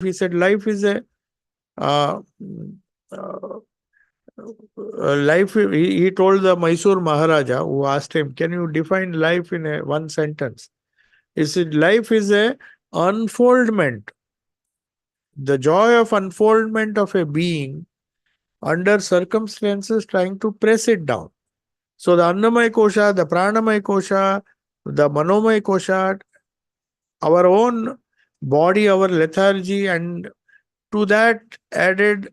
He said life is a uh, uh, life. He told the Mysore Maharaja who asked him, "Can you define life in one sentence?" He said, "Life is a unfoldment, the joy of unfoldment of a being under circumstances trying to press it down." So the Annamaya Kosha, the Pranamaya Kosha, the Manomaya Kosha, our own body, our lethargy, and to that added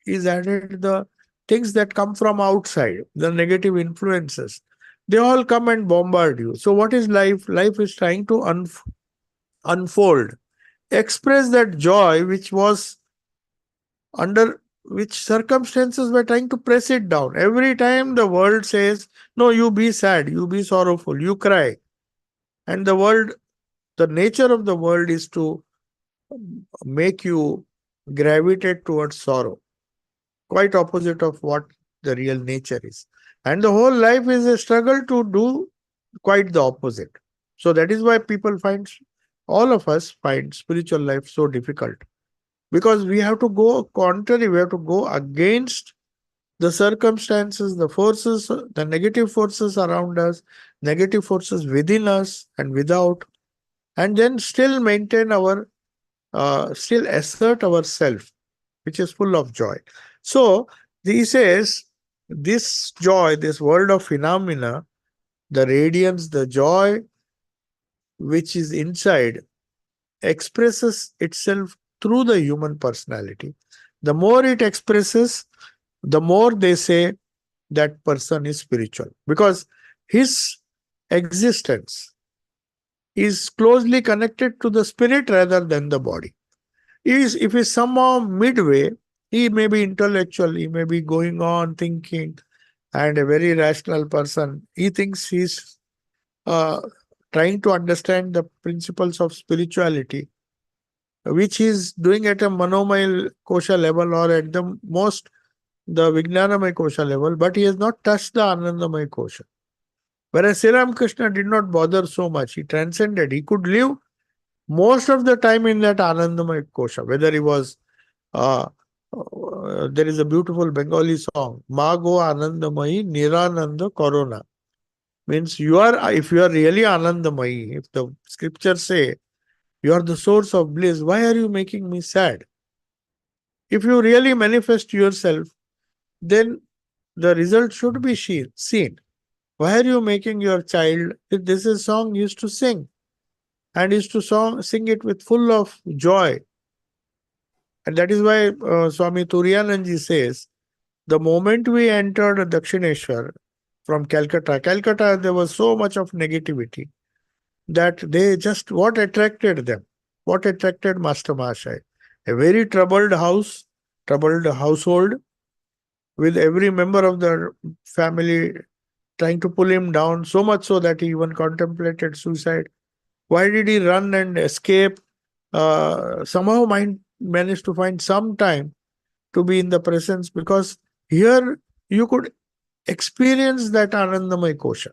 added the things that come from outside, the negative influences. They all come and bombard you. So what is life? Life is trying to unfold, express that joy which was under which circumstances were trying to press it down. Every time the world says, no, you be sad, you be sorrowful, you cry. And the nature of the world is to make you gravitate towards sorrow, quite opposite of what the real nature is. And the whole life is a struggle to do quite the opposite. So that is why all of us find spiritual life so difficult, because we have to go contrary, we have to go against the circumstances, the forces, the negative forces around us, negative forces within us and without, and then still maintain still assert ourself, which is full of joy. So he says, this joy, this world of phenomena, the radiance, the joy which is inside, expresses itself through the human personality. The more it expresses, the more they say that person is spiritual, because his existence is closely connected to the spirit rather than the body. If he's somehow midway, he may be intellectual, he may be going on thinking, and a very rational person. He thinks he's uh, trying to understand the principles of spirituality, which he's doing at a Manomaya Kosha level, or at the most the Vijnanamaya Kosha level, but he has not touched the Anandamaya Kosha. Whereas Sri Ramakrishna did not bother so much. He transcended. He could live most of the time in that Anandamaya Kosha, whether he was there is a beautiful Bengali song, Mago Anandamayi Nirananda Corona. Means if you are really Anandamayi, if the scriptures say you are the source of bliss, why are you making me sad? If you really manifest yourself, then the result should be seen. Why are you making your child? This is a song used to sing, and used to sing it with full of joy. And that is why Swami Turiyananji says, the moment we entered Dakshineshwar from Calcutta, there was so much of negativity that they just, what attracted them? What attracted Master Mahashaya? A very troubled troubled household, with every member of the family trying to pull him down, so much so that he even contemplated suicide. Why did he run and escape? Somehow managed to find some time to be in the presence, because here you could experience that Anandamay Kosha.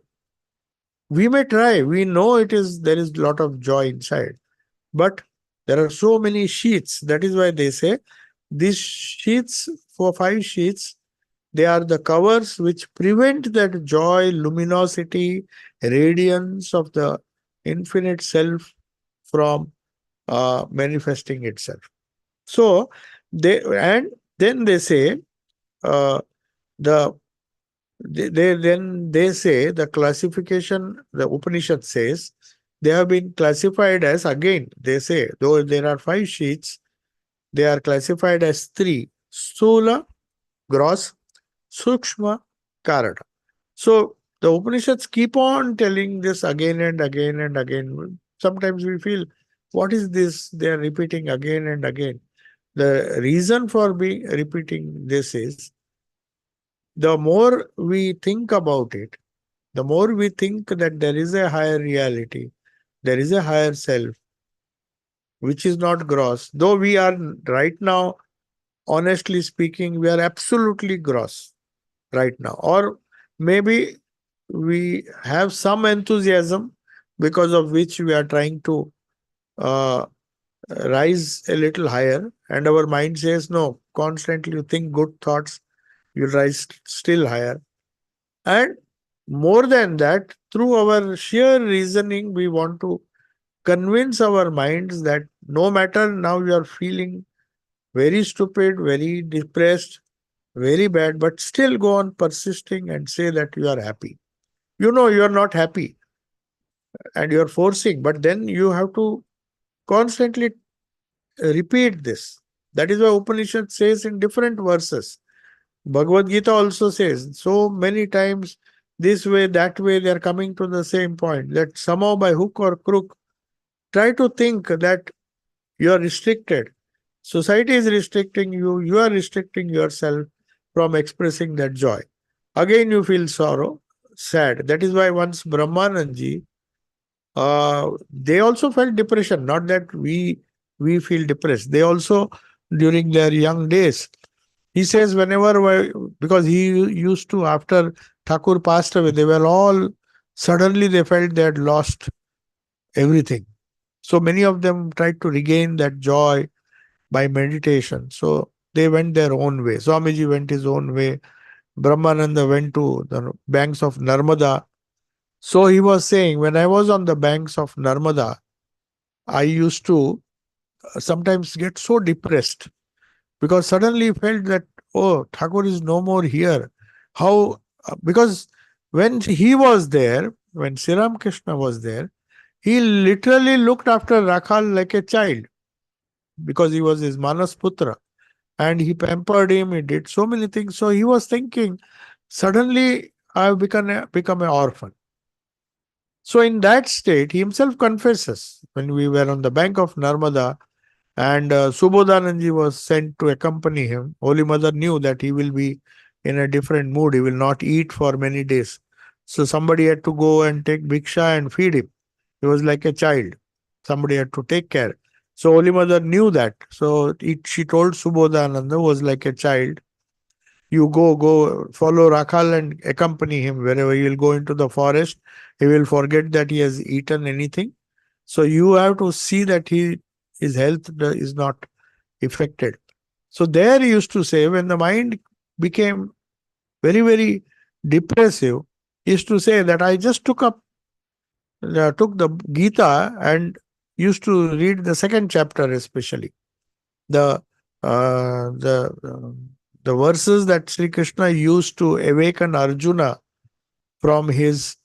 We may try, we know there is a lot of joy inside, but there are so many sheets. That is why they say these sheets, for 5 sheets, they are the covers which prevent that joy, luminosity, radiance of the infinite self from manifesting itself. So then they say uh, the they say the classification, the Upanishad says they have been classified as, again they say, though there are 5 sheets, they are classified as three: Sthula, gross, Sukshma, Karana. So the Upanishads keep on telling this again and again and again. Sometimes we feel, what is this they are repeating again and again? The reason for repeating this is, the more we think about it, the more we think that there is a higher reality, there is a higher self, which is not gross. Though we are right now, honestly speaking, we are absolutely gross right now. Or maybe we have some enthusiasm because of which we are trying to uh, rise a little higher, and our mind says, no, constantly you think good thoughts, you'll rise still higher. And more than that, through our sheer reasoning, we want to convince our minds that no matter now you are feeling very stupid, very depressed, very bad, but still go on persisting and say that you are happy. You know you are not happy and you are forcing, but then you have to constantly repeat this. That is why Upanishad says in different verses. Bhagavad Gita also says so many times, this way, that way, they are coming to the same point, that somehow by hook or crook, try to think that you are restricted. Society is restricting you, you are restricting yourself from expressing that joy. Again, you feel sorrow, sad. That is why once Brahmanandji, they also felt depression. Not that we feel depressed. They also, during their young days, he says, because he used to, after Thakur passed away, they were all, suddenly they felt they had lost everything. So many of them tried to regain that joy by meditation. So they went their own way. Swamiji went his own way. Brahmananda went to the banks of Narmada. So he was saying, when I was on the banks of Narmada, I used to sometimes get so depressed because suddenly he felt that, oh, Thakur is no more here. How? Because when he was there, when Sri Ramakrishna was there, he literally looked after Rakhal like a child because he was his Manas Putra. And he pampered him, he did so many things. So he was thinking, suddenly I've become an orphan. So in that state, he himself confesses, when we were on the bank of Narmada, and Subodhananji was sent to accompany him. Holy Mother knew that he will be in a different mood. He will not eat for many days. So somebody had to go and take bhiksha and feed him. He was like a child. Somebody had to take care. So Holy Mother knew that. So she told Subodhananda, who was like a child, you go, follow Rakhal and accompany him wherever he will go into the forest. He will forget that he has eaten anything. So you have to see that his health is not affected. So there he used to say, when the mind became very, very depressive, he used to say that I just took the Gita and used to read the second chapter, especially the uh, the uh, the verses that Sri Krishna used to awaken Arjuna from his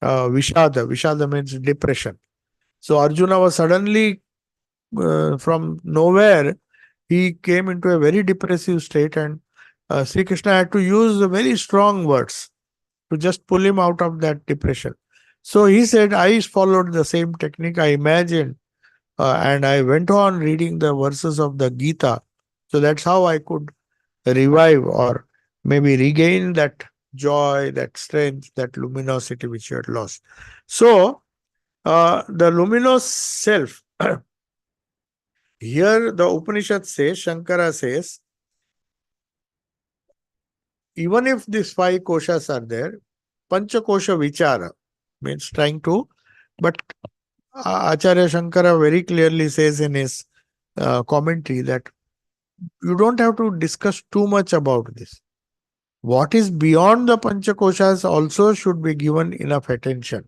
Vishada. Vishada means depression. So Arjuna was suddenly, from nowhere, he came into a very depressive state, and Sri Krishna had to use very strong words to just pull him out of that depression. So he said, I followed the same technique. I imagined, and I went on reading the verses of the Gita. So that's how I could revive or maybe regain that joy, that strength, that luminosity which you had lost. So, the luminous self, here the Upanishad says, Shankara says, even if these five koshas are there, Pancha kosha vichara means trying to, but Acharya Shankara very clearly says in his commentary that you don't have to discuss too much about this. What is beyond the Panchakoshas also should be given enough attention.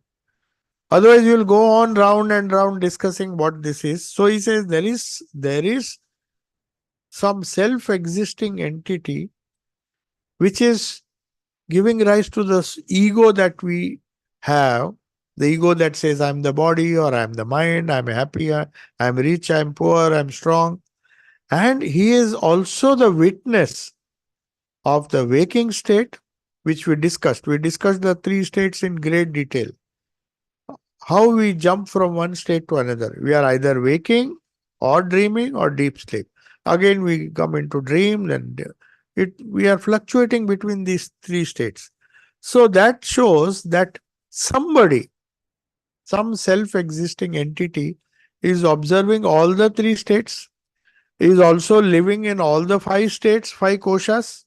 Otherwise, you will go on round and round discussing what this is. So he says there is some self-existing entity which is giving rise to this ego that we have. The ego that says I'm the body or I'm the mind, I'm happy, I'm rich, I'm poor, I'm strong. And he is also the witness of the waking state, which we discussed. We discussed the three states in great detail. How we jump from one state to another. We are either waking or dreaming or deep sleep. Again, we come into dream, and we are fluctuating between these three states. So that shows that somebody, some self-existing entity, is observing all the three states, is also living in all the five states, five koshas.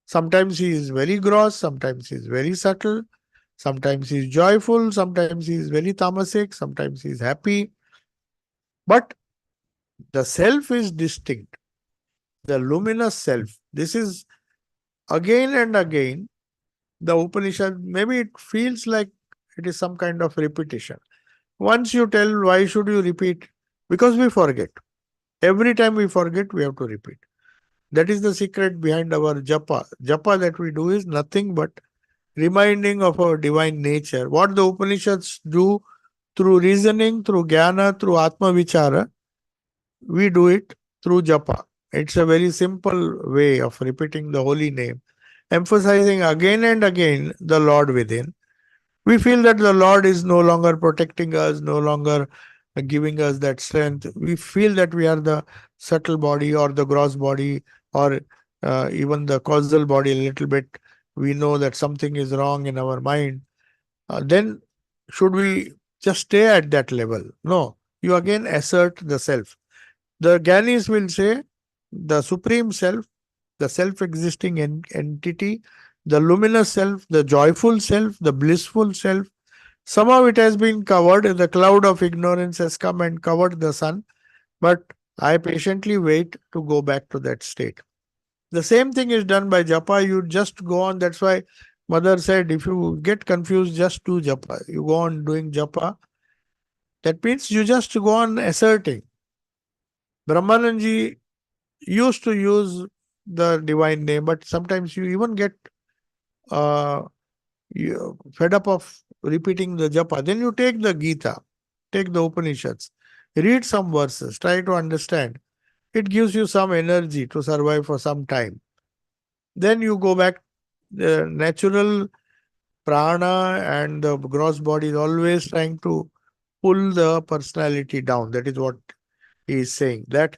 Sometimes he is very gross, sometimes he is very subtle, sometimes he is joyful, sometimes he is very tamasic, sometimes he is happy. But The self is distinct, the luminous self. This is again and again the Upanishad. Maybe it feels like it is some kind of repetition. Once you tell, why should you repeat? Because we forget. Every time we forget, we have to repeat. That is the secret behind our japa. Japa that we do is nothing but reminding of our divine nature. What the Upanishads do through reasoning, through jnana, through atma vichara, we do it through japa. It's a very simple way of repeating the holy name, emphasizing again and again the Lord within. We feel that the Lord is no longer protecting us, no longer giving us that strength. We feel that we are the subtle body or the gross body or even the causal body a little bit. We know that something is wrong in our mind. Then should we just stay at that level? No. You again assert the self. The Gyanis will say the supreme self, the self existing entity, the luminous self, the joyful self, the blissful self. Somehow it has been covered. The cloud of ignorance has come and covered the sun, but I patiently wait to go back to that state. The same thing is done by japa. You just go on. That's why Mother said, if you get confused, just do japa. You go on doing japa. That means you just go on asserting. Brahmananji used to use the divine name, but sometimes you even get uh, fed up of repeating the japa. Then you take the Gita, take the Upanishads, read some verses, try to understand. It gives you some energy to survive for some time. Then you go back. The natural prana and the gross body is always trying to pull the personality down. That is what he is saying. That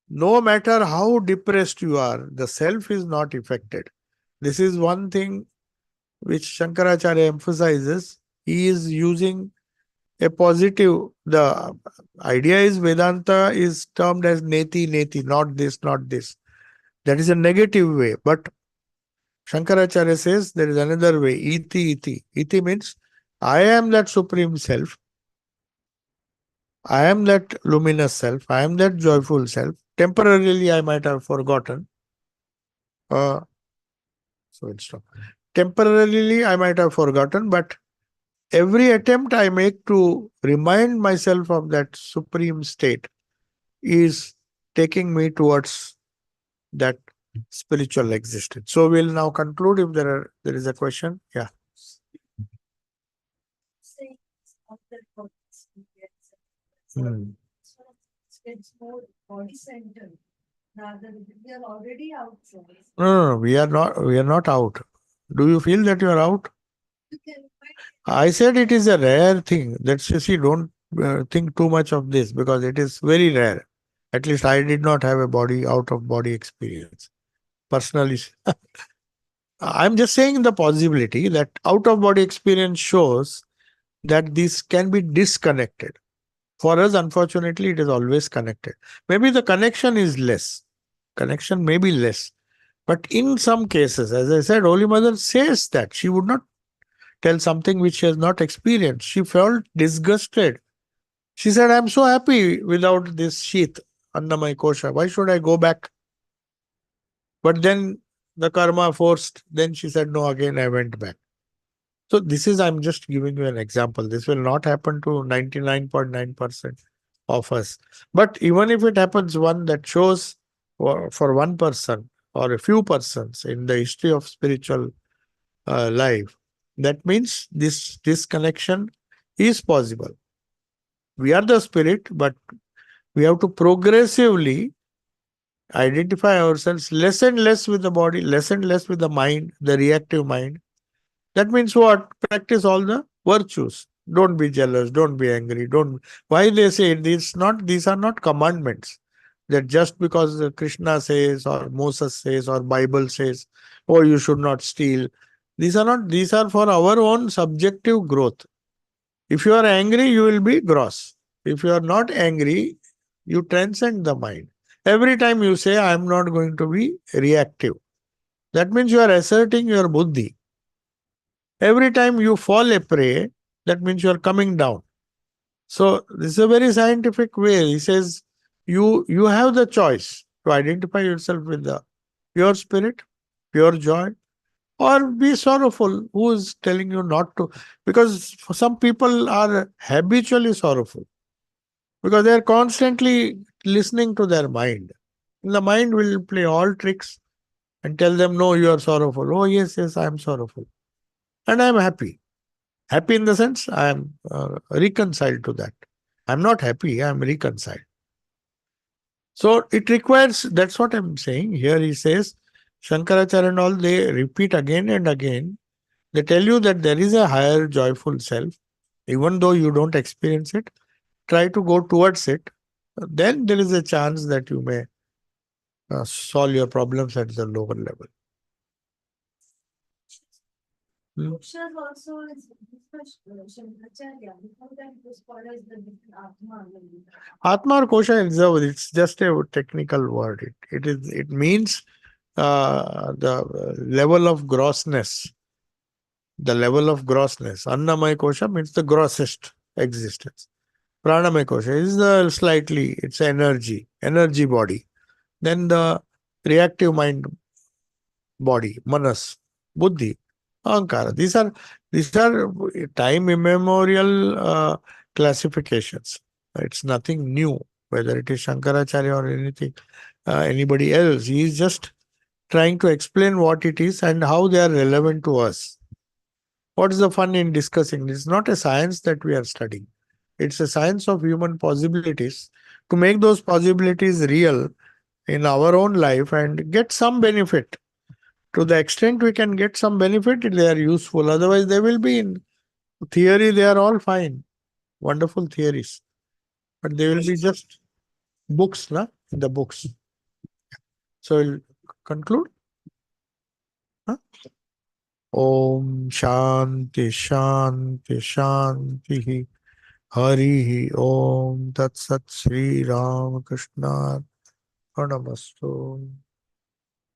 no matter how depressed you are, the self is not affected. This is one thing which Shankaracharya emphasizes. He is using a positive. The idea is Vedanta is termed as neti neti, not this, not this. That is a negative way. But Shankaracharya says there is another way, iti iti. Iti means I am that supreme self. I am that luminous self. I am that joyful self. Temporarily, I might have forgotten. Uh, so it's stop. Temporarily, I might have forgotten, but every attempt I make to remind myself of that supreme state is taking me towards that spiritual existence. So we'll now conclude if there is a question. Yeah. Hmm. It's more body centered rather we are already out from it. No, we are not. We are not out. Do you feel that you are out? You can I said it is a rare thing. That's see. Don't think too much of this because it is very rare. At least I did not have a body out of body experience personally. I'm just saying the possibility that out of body experience shows that this can be disconnected. For us, unfortunately, it is always connected. Maybe the connection is less. Connection may be less. But in some cases, as I said, Holy Mother says that she would not tell something which she has not experienced. She felt disgusted. She said, I'm so happy without this sheath, Annamai Kosha. Why should I go back? But then the karma forced. Then she said, no, again I went back. So this is, I'm just giving you an example. This will not happen to 99.9% of us. But even if it happens, one that shows for one person or a few persons in the history of spiritual life, that means this connection is possible. We are the spirit, but we have to progressively identify ourselves less and less with the body, less and less with the mind, the reactive mind. That means what? Practice all the virtues. Don't be jealous. Don't be angry. Don't. Why they say these not? These are not commandments. That just because Krishna says or Moses says or Bible says, oh, you should not steal. These are not. These are for our own subjective growth. If you are angry, you will be gross. If you are not angry, you transcend the mind. Every time you say, I am not going to be reactive. That means you are asserting your buddhi. Every time you fall a prey, that means you are coming down. So this is a very scientific way. He says you have the choice to identify yourself with the pure spirit, pure joy, or be sorrowful. Who is telling you not to? Because for some people are habitually sorrowful because they are constantly listening to their mind. The mind will play all tricks and tell them, no, you are sorrowful. Oh, yes, yes, I am sorrowful. And I am happy. Happy in the sense I am reconciled to that. I'm not happy, I'm reconciled. So it requires, that's what I'm saying. Here he says, Shankaracharya and all, they repeat again and again. They tell you that there is a higher joyful self. Even though you don't experience it, try to go towards it. Then there is a chance that you may solve your problems at the lower level. Hmm. Mokshas also is Shankaracharya. Before that, it was called as the Atma. Atma or kosha is it's just a technical word. It means the level of grossness. The level of grossness. Annamaya kosha means the grossest existence. Pranamaya kosha is the slightly, it's energy body. Then the reactive mind body, manas, buddhi, ahankara. These are time immemorial classifications. It's nothing new, whether it is Shankaracharya or anything, anybody else. He is just trying to explain what it is and how they are relevant to us. What is the fun in discussing? It's not a science that we are studying. It's a science of human possibilities to make those possibilities real in our own life and get some benefit. To the extent we can get some benefit, they are useful. Otherwise, they will be in theory, they are all fine. Wonderful theories. But they will be just books, na? In the books. So we'll conclude. Huh? Om Shanti Shanti Shanti Hari Om Tat Sat Sri Ramakrishna Pranamastu.